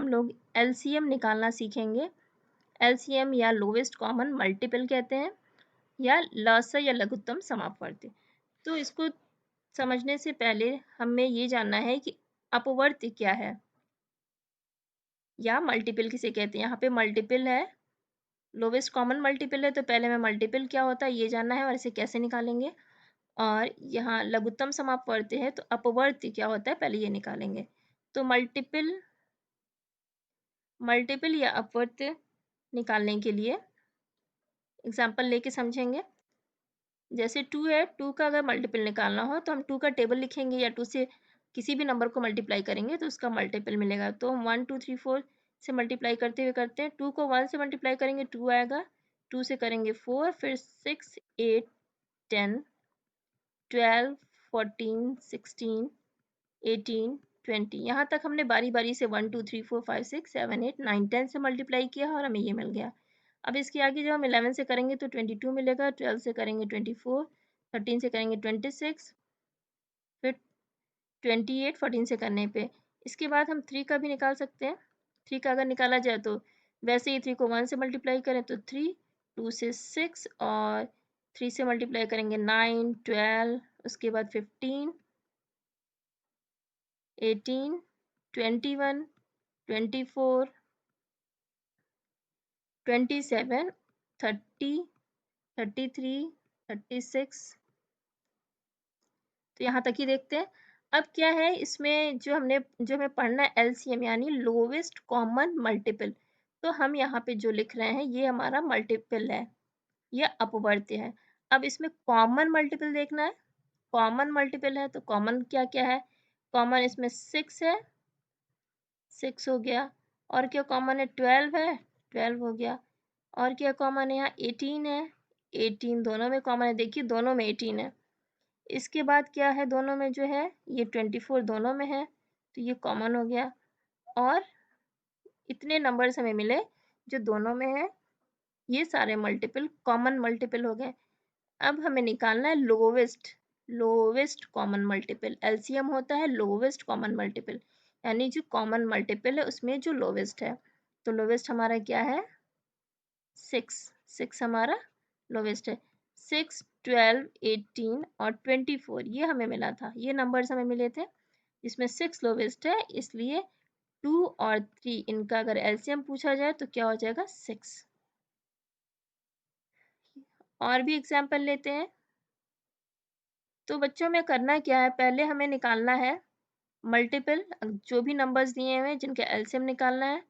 हम लोग एलसीएम निकालना सीखेंगे। एलसीएम या लोवेस्ट कॉमन मल्टीपल कहते हैं, या लसा या लघुत्तम समापवर्ती। तो इसको समझने से पहले हमें ये जानना है कि अपवर्ती क्या है या मल्टीपल किसे कहते हैं। यहाँ पे मल्टीपल है, लोवेस्ट कॉमन मल्टीपल है, तो पहले हमें मल्टीपल क्या होता है ये जानना है और इसे कैसे निकालेंगे। और यहाँ लघुत्तम समापवर्ती है, तो अपवर्ती क्या होता है पहले ये निकालेंगे। तो मल्टीपल या अपवर्ती निकालने के लिए एग्जाम्पल लेके समझेंगे। जैसे 2 है, 2 का अगर मल्टीपल निकालना हो तो हम 2 का टेबल लिखेंगे या 2 से किसी भी नंबर को मल्टीप्लाई करेंगे तो उसका मल्टीपल मिलेगा। तो हम 1 2 3 4 से मल्टीप्लाई करते हुए करते हैं। 2 को 1 से मल्टीप्लाई करेंगे 2 आएगा, 2 से करेंगे 4, फिर 6 8 10 12 14 16 18 20। यहाँ तक हमने बारी बारी से 1 2 3 4 5 6 7 8 9 10 से मल्टीप्लाई किया और हमें ये मिल गया। अब इसके आगे जब हम 11 से करेंगे तो 22 मिलेगा, 12 से करेंगे 24, 13 से करेंगे 26, फिर 28 14 से करने पे। इसके बाद हम 3 का भी निकाल सकते हैं। 3 का अगर निकाला जाए तो वैसे ही 3 को 1 से मल्टीप्लाई करें तो 3, 2 से 6 और 3 से मल्टीप्लाई करेंगे 9 12, उसके बाद 15 18 21 24 27 30 33 36। तो यहाँ तक ही देखते हैं। अब क्या है इसमें जो हमें पढ़ना है एलसीएम यानी लोवेस्ट कॉमन मल्टीपल। तो हम यहाँ पे जो लिख रहे हैं ये हमारा मल्टीपल है, ये अपवर्त्य है। अब इसमें कॉमन मल्टीपल देखना है। कॉमन मल्टीपल है तो कॉमन क्या क्या है। कॉमन इसमें 6 है, 6 हो गया। और क्या कॉमन है, 12 है, 12 हो गया। और क्या कॉमन है, यहाँ 18 है, 18 दोनों में कॉमन है, देखिए दोनों में 18 है। इसके बाद क्या है, दोनों में जो है ये 24 दोनों में है, तो ये कॉमन हो गया। और इतने नंबर्स हमें मिले जो दोनों में है, ये सारे मल्टीपल कॉमन मल्टीपल हो गए। अब हमें निकालना है लोवेस्ट कॉमन मल्टीपल। एलसीएम होता है लोवेस्ट कॉमन मल्टीपल, यानी जो कॉमन मल्टीपल है उसमें जो लोवेस्ट है। तो लोवेस्ट हमारा क्या है, 6 हमारा लोवेस्ट है। 6 12 18 और 24 ये हमें मिला था, ये नंबर्स हमें मिले थे जिसमें 6 लोवेस्ट है, इसलिए 2 और 3 इनका अगर एलसीएम पूछा जाए तो क्या हो जाएगा 6। और भी एग्जाम्पल लेते हैं। तो बच्चों में करना क्या है, पहले हमें निकालना है मल्टीपल, जो भी नंबर्स दिए हुए हैं जिनका एलसीएम निकालना है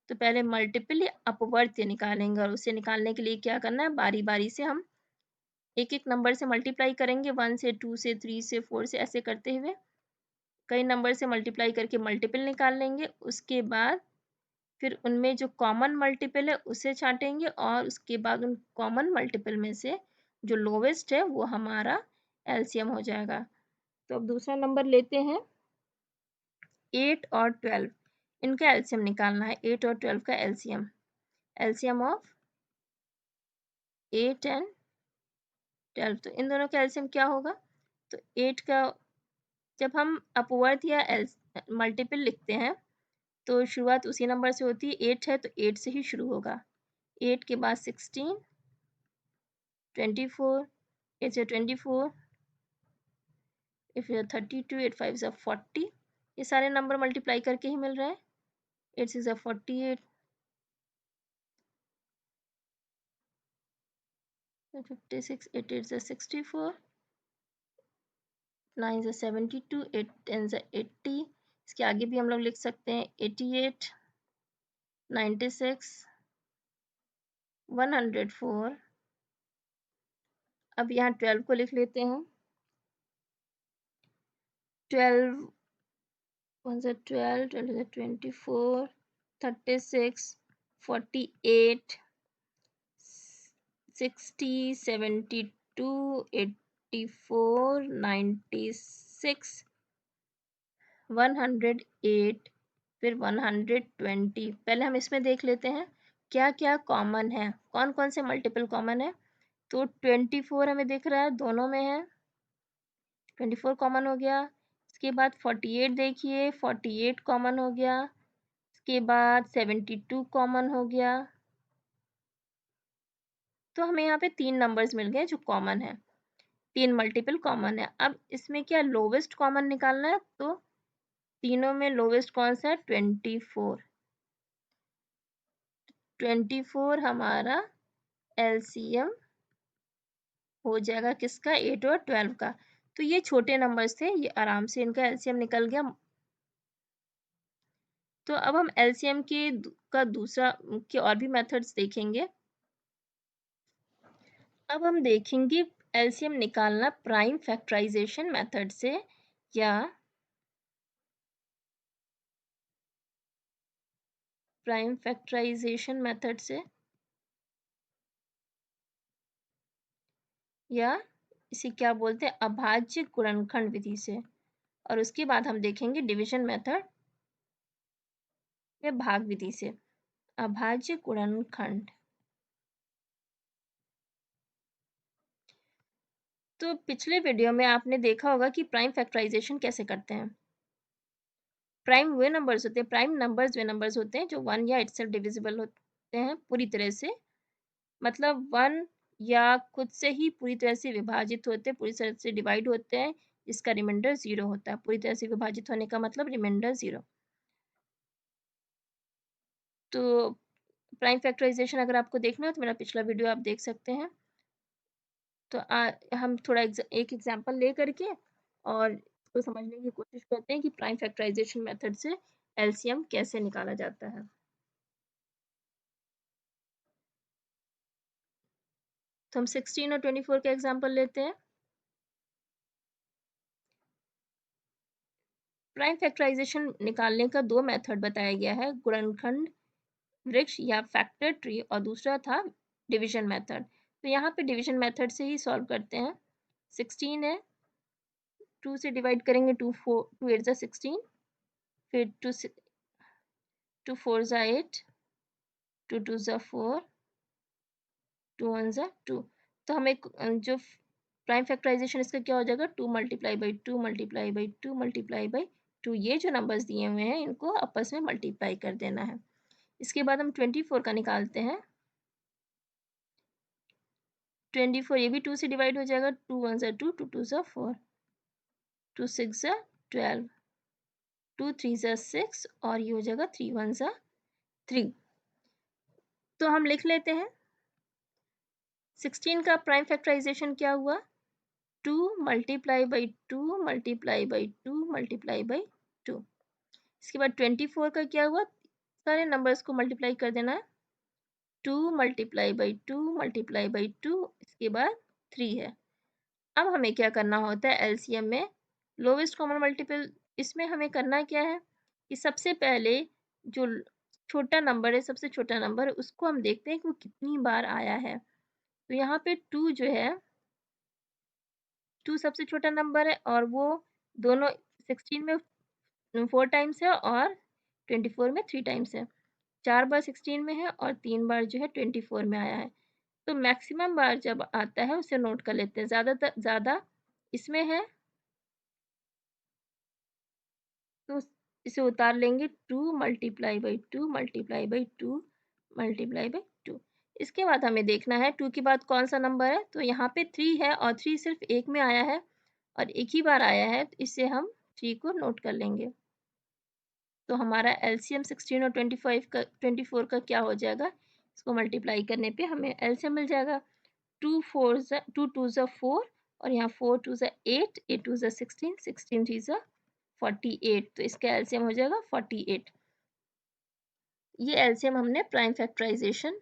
तो पहले मल्टीपल या अपवर्त्य निकालेंगे। और उसे निकालने के लिए क्या करना है, बारी बारी से हम एक एक नंबर से मल्टीप्लाई करेंगे, 1 से 2 से 3 से 4 से ऐसे करते हुए कई नंबर से मल्टीप्लाई करके मल्टीपल निकाल लेंगे। उसके बाद फिर उनमें जो कॉमन मल्टीपल है उसे छांटेंगे और उसके बाद उन कॉमन मल्टीपल में से जो लोवेस्ट है वो हमारा एलसीएम हो जाएगा। तो अब दूसरा नंबर लेते हैं 8 और 12, इनका एलसीएम निकालना है। 8 और 12 का एलसीएम, एलसीएम ऑफ 8 एंड 12, तो इन दोनों का एलसीएम क्या होगा। तो 8 का जब हम अपवर्त या मल्टीपल लिखते हैं तो शुरुआत उसी नंबर से होती है, 8 है तो 8 से ही शुरू होगा। 8 के बाद 16 24, 8 से 24, फिर 32, 8 5 से 40, ये सारे नंबर मल्टीप्लाई करके ही मिल रहे हैं। 8 6 से 48, 56, 8 8 से 64, 9 से 72, 8 10 से 80। इसके आगे भी हम लोग लिख सकते हैं 88, 96, 104। अब यहाँ 12 को लिख लेते हैं। 12 1 से 12, 12 से 24, 36, 48, 60, 72, 84, 96, 108, फिर 120। पहले हम इसमें देख लेते हैं क्या क्या कॉमन है, कौन कौन से मल्टीपल कॉमन है। तो 24 हमें दिख रहा है दोनों में है, 24 कॉमन हो गया। इसके बाद 48 देखिए, 48 कॉमन हो गया। इसके बाद 72 कॉमन हो गया। तो हमें यहाँ पे 3 नंबर्स मिल गए जो कॉमन है, 3 मल्टीपल कॉमन है। अब इसमें क्या लोवेस्ट कॉमन निकालना है, तो तीनों में लोवेस्ट कौन सा है, 24। 24 हमारा एलसीएम हो जाएगा किसका, 8 और 12 का। तो ये छोटे नंबर्स थे, ये आराम से इनका एलसीएम निकल गया। तो अब हम एलसीएम का दूसरा के और भी मेथड्स देखेंगे। अब हम देखेंगे एलसीएम निकालना प्राइम फैक्टराइजेशन मेथड से या प्राइम फैक्टराइजेशन मेथड से या इसे क्या बोलते हैं, अभाज्य गुणनखंड विधि से। और उसके बाद हम देखेंगे डिवीजन मेथड या भाग विधि से। अभाज्य गुणनखंड, तो पिछले वीडियो में आपने देखा होगा कि प्राइम फैक्टराइजेशन कैसे करते हैं। प्राइम वे नंबर्स होते हैं, प्राइम नंबर्स वे नंबर्स होते हैं जो वन या इटसेल्फ डिविजिबल होते हैं पूरी तरह से, मतलब वन या खुद से ही पूरी तरह से विभाजित होते हैं, पूरी तरह से डिवाइड होते हैं, जिसका रिमाइंडर 0 होता है। पूरी तरह से विभाजित होने का मतलब रिमाइंडर 0। तो प्राइम फैक्टराइजेशन अगर आपको देखना है तो मेरा पिछला वीडियो आप देख सकते हैं। तो हम थोड़ा एक एग्जांपल ले करके और इसको समझने की कोशिश करते हैं कि प्राइम फैक्टराइजेशन मेथड से एलसीएम कैसे निकाला जाता है। तो हम 16 और 24 का एग्जांपल लेते हैं। प्राइम फैक्टराइजेशन निकालने का दो मेथड बताया गया है, गुणनखंड वृक्ष या फैक्टर ट्री, और दूसरा था डिवीजन मेथड। तो यहाँ पे डिवीजन मेथड से ही सॉल्व करते हैं। 16 है, 2 से डिवाइड करेंगे, 2 8 जा 16, फिर 2 4 जा 8, 2 2 जा 4, 2 1 जा 2। तो हमें जो प्राइम फैक्टराइजेशन इसका क्या हो जाएगा, 2 multiply by 2 multiply by 2 multiply by 2। ये जो नंबर्स दिए हुए हैं इनको आपस में मल्टीप्लाई कर देना है। इसके बाद हम 24 का निकालते हैं। 24 ये भी 2 से डिवाइड हो जाएगा, 2 1 जा 2, 2 2 जा 4, 2 6 जा 12, 2 3 जा 6, और ये हो जाएगा 3 1 जा 3। तो हम लिख लेते हैं 16 का प्राइम फैक्टराइजेशन क्या हुआ, 2 multiply by 2 multiply by 2 multiply by 2। इसके बाद 24 का क्या हुआ, सारे नंबर्स को मल्टीप्लाई कर देना है, 2 मल्टीप्लाई बाई 2 मल्टीप्लाई बाई 2, इसके बाद 3 है। अब हमें क्या करना होता है एलसीएम में, लोवेस्ट कॉमन मल्टीपल। इसमें हमें करना क्या है कि सबसे पहले जो छोटा नंबर है, सबसे छोटा नंबर है, उसको हम देखते हैं कि वो कितनी बार आया है। तो यहाँ पे 2 जो है, 2 सबसे छोटा नंबर है और वो दोनों 16 में 4 टाइम्स है और 24 में 3 टाइम्स है। 4 बार 16 में है और 3 बार जो है 24 में आया है। तो मैक्सिमम बार जब आता है उसे नोट कर लेते हैं, ज़्यादा इसमें है तो इसे उतार लेंगे, 2 multiply by 2 multiply by 2 multiply by 2। इसके बाद हमें देखना है 2 के बाद कौन सा नंबर है, तो यहाँ पे 3 है और 3 सिर्फ एक में आया है और एक ही बार आया है, तो इससे हम 3 को नोट कर लेंगे। तो हमारा एलसीएम 16 और 24 का क्या हो जाएगा, इसको मल्टीप्लाई करने पे हमें एलसीएम मिल जाएगा। 2 2 जा 4 और यहाँ 4 2 जा 8, 8 2 जा 16, 16 3 जा 48। तो इसका एलसीएम हो जाएगा 48। ये एलसीएम हमने प्राइम फैक्टराइजेशन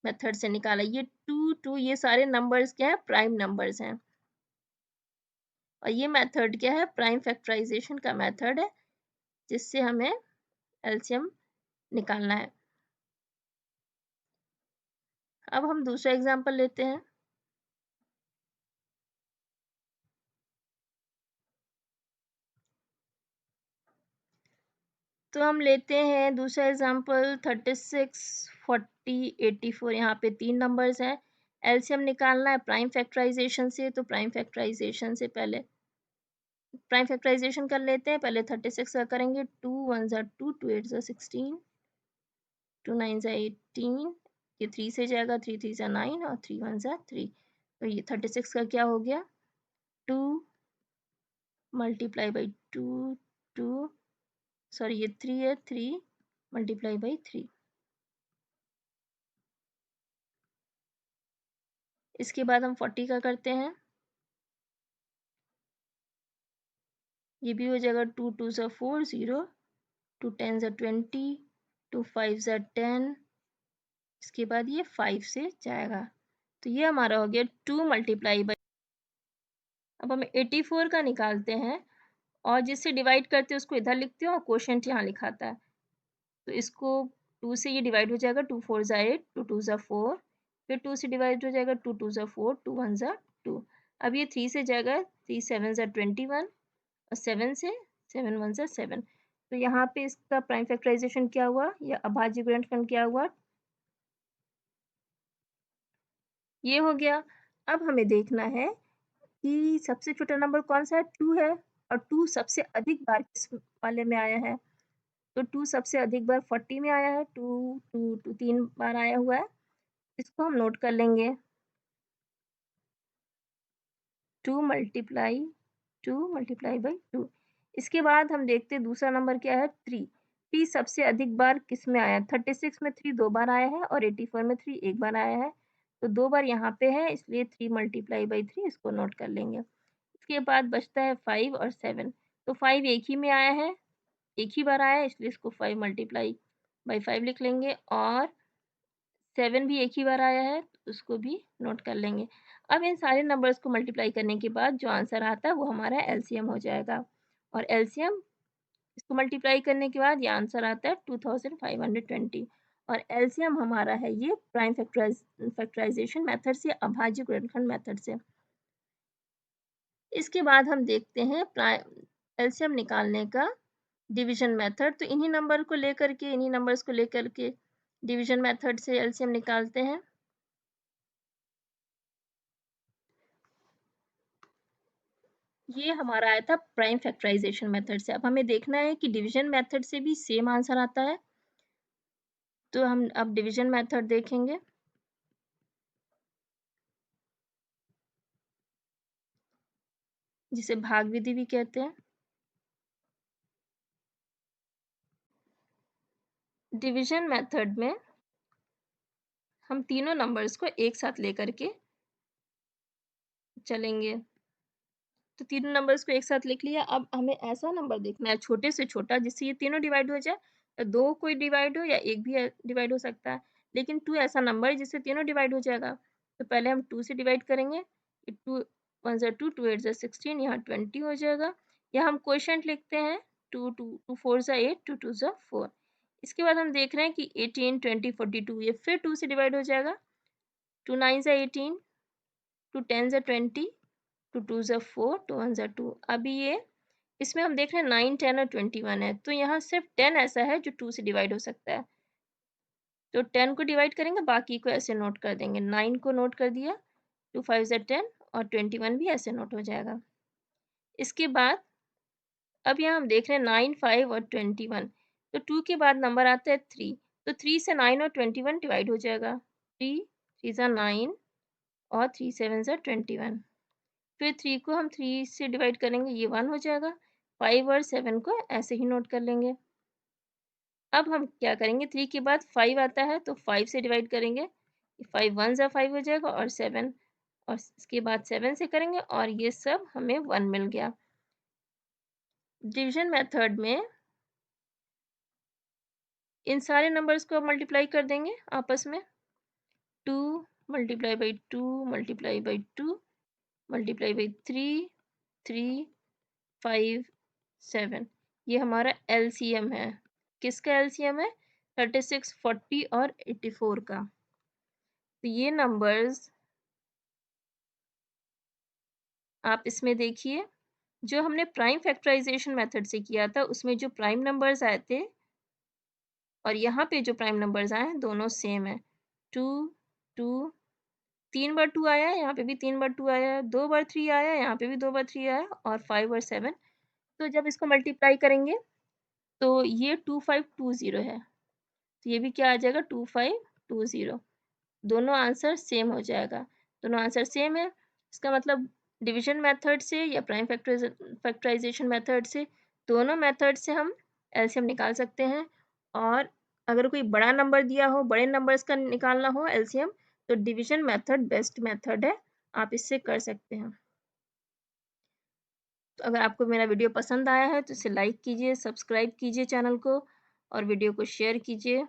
मेथड से निकाला। ये 2 2 ये सारे नंबर्स क्या है, प्राइम नंबर्स हैं। और ये मेथड क्या है, प्राइम फैक्टराइजेशन का मेथड है जिससे हमें एलसीएम निकालना है। अब हम दूसरा एग्जांपल लेते हैं। तो हम लेते हैं दूसरा एग्जांपल 36 40 84। यहाँ पे 3 नंबर्स हैं, एलसीएम निकालना है प्राइम फैक्टराइजेशन से। तो प्राइम फैक्टराइजेशन से पहले प्राइम फैक्टराइजेशन कर लेते हैं। पहले 36 का करेंगे, 2 1 ज़ा 2, 2 8 ज़ा 16, 2 9 ज़ा 18, ये 3 से जाएगा, 3 3 ज़ा 9 और 3 1 ज़ा 3। तो ये 36 का क्या हो गया, 2 मल्टीप्लाई बाई 2, 2 सॉरी ये 3 है, 3 मल्टीप्लाई बाई 3। इसके बाद हम 40 का करते हैं, ये भी हो जाएगा, 2 2 ज़ा 4 0, 2 10 ज़ा 20, 2 5 ज़ा 10, इसके बाद ये 5 से जाएगा। तो ये हमारा हो गया 2 मल्टीप्लाई बाई। अब हम 84 का निकालते हैं और जिससे डिवाइड करते हैं उसको इधर लिखते हैं और क्वोशंट यहाँ लिखाता है। तो इसको 2 से ये डिवाइड हो जाएगा, 2 4 ज़ा 8, 2 2 ज़ा 4, फिर 2 से डिवाइड हो जाएगा, 2 2 ज़ा 4, 2 1 ज़ा 2। अब ये 3 से जाएगा, 3 7 ज़ा 21 और 7 से 7 1 ज़ा 7। तो यहाँ पे इसका प्राइम फैक्टराइजेशन क्या हुआ या अभाज्य गुणनखंड क्या हुआ, ये हो गया। अब हमें देखना है कि सबसे छोटा नंबर कौन सा है, 2 है और 2 सबसे अधिक बार किस वाले में आया है। तो 2 सबसे अधिक बार 40 में आया है, 2 2 2 3 बार आया हुआ है, इसको हम नोट कर लेंगे। 2 मल्टीप्लाई बाई 2। इसके बाद हम देखते हैं दूसरा नंबर क्या है, 3। 3 सबसे अधिक बार किस में आया है, 36 में 3 2 बार आया है और 84 में 3 1 बार आया है। तो 2 बार यहाँ पे है, इसलिए 3 मल्टीप्लाई बाई 3 इसको नोट कर लेंगे। इसके बाद बचता है 5 और 7। तो 5 एक ही में आया है, एक ही बार आया है, इसलिए इसको 5 मल्टीप्लाई बाई 5 लिख लेंगे और 7 भी एक ही बार आया है, तो उसको भी नोट कर लेंगे। अब इन सारे नंबर्स को मल्टीप्लाई करने के बाद जो आंसर आता है वो हमारा एलसीएम हो जाएगा और एलसीएम इसको मल्टीप्लाई करने के बाद ये आंसर आता है 2520 और एलसीएम हमारा है ये प्राइम फैक्टराइजेशन मेथड से, अभाज्य गुणनखंड मेथड से। इसके बाद हम देखते हैं एलसीएम निकालने का डिवीजन मेथड। तो इन्हीं नंबर को लेकर के, इन्हीं नंबर्स को लेकर के डिवीजन मेथड से एलसीएम निकालते हैं। ये हमारा आया था प्राइम फैक्टराइजेशन मेथड से। अब हमें देखना है कि डिवीजन मेथड से भी सेम आंसर आता है, तो हम अब डिवीजन मेथड देखेंगे। जिसे भाग विधि भी कहते हैं। डिवीजन मेथड में हम तीनों नंबर्स को एक साथ लेकर के चलेंगे। तो तीनों नंबर्स को एक साथ लिख लिया। अब हमें ऐसा नंबर देखना है छोटे से छोटा जिससे ये तीनों डिवाइड हो जाए, या दो कोई डिवाइड हो या एक भी डिवाइड हो सकता है, लेकिन 2 ऐसा नंबर है जिससे तीनों डिवाइड हो जाएगा। तो पहले हम 2 से डिवाइड करेंगे, 2 1 ज़ा 2, 2 8 ज़ा 16, यहाँ 20 हो जाएगा। या हम क्वोशंट लिखते हैं, 2 2 2 4 ज़ा 8, 2 2 ज़ा 4। इसके बाद हम देख रहे हैं कि 18 20 42 ये फिर 2 से डिवाइड हो जाएगा, 2 9 ज़ा 18, 2 10 ज़ा 20, 2 2 ज़ा 4, 2 1 ज़ा 2। अभी ये इसमें हम देख रहे हैं 9 10 और 21 है, तो यहाँ सिर्फ 10 ऐसा है जो 2 से डिवाइड हो सकता है। तो 10 को डिवाइड करेंगे, बाकी को ऐसे नोट कर देंगे। 9 को नोट कर दिया, 2 5 ज़ा 10 और 21 भी ऐसे नोट हो जाएगा। इसके बाद अब यहाँ हम देख रहे हैं 9 5 और 21, तो 2 के बाद नंबर आता है 3, तो 3 से 9 और 21 डिवाइड हो जाएगा। 3 3 ज़ा 9 और 3 7 ज़ा 21। फिर 3 को हम 3 से डिवाइड करेंगे, ये 1 हो जाएगा। 5 और 7 को ऐसे ही नोट कर लेंगे। अब हम क्या करेंगे, 3 के बाद 5 आता है तो 5 से डिवाइड करेंगे, 5 1 ज़ा 5 हो जाएगा और 7, और इसके बाद 7 से करेंगे और ये सब हमें 1 मिल गया। डिवीजन मेथड में इन सारे नंबर्स को मल्टीप्लाई कर देंगे आपस में। 2 multiply by 2 multiply by 2 multiply by 3 3 5 7, ये हमारा एलसीएम है। किसका एलसीएम है, 36 40 और 84 का। तो ये नंबर्स आप इसमें देखिए, जो हमने प्राइम फैक्टराइजेशन मेथड से किया था उसमें जो प्राइम नंबर्स आए थे और यहाँ पे जो प्राइम नंबर्स आए हैं दोनों सेम है, 2 2 3 बार 2 आया है, यहाँ पे भी 3 बार 2 आया है, 2 बार 3 आया है, यहाँ पे भी 2 बार 3 आया है और 5 और 7। तो जब इसको मल्टीप्लाई करेंगे तो ये 2520 है। तो ये भी क्या आ जाएगा 2520। दोनों आंसर सेम हो जाएगा। दोनों आंसर सेम है, इसका मतलब डिवीजन मेथड से या प्राइम फैक्टराइजेशन मेथड से, दोनों मेथड से हम एलसीएम निकाल सकते हैं। और अगर कोई बड़ा नंबर दिया हो, बड़े नंबर्स का निकालना हो एलसीएम, तो डिवीजन मेथड बेस्ट मेथड है, आप इससे कर सकते हैं। तो अगर आपको मेरा वीडियो पसंद आया है तो इसे लाइक कीजिए, सब्सक्राइब कीजिए चैनल को और वीडियो को शेयर कीजिए।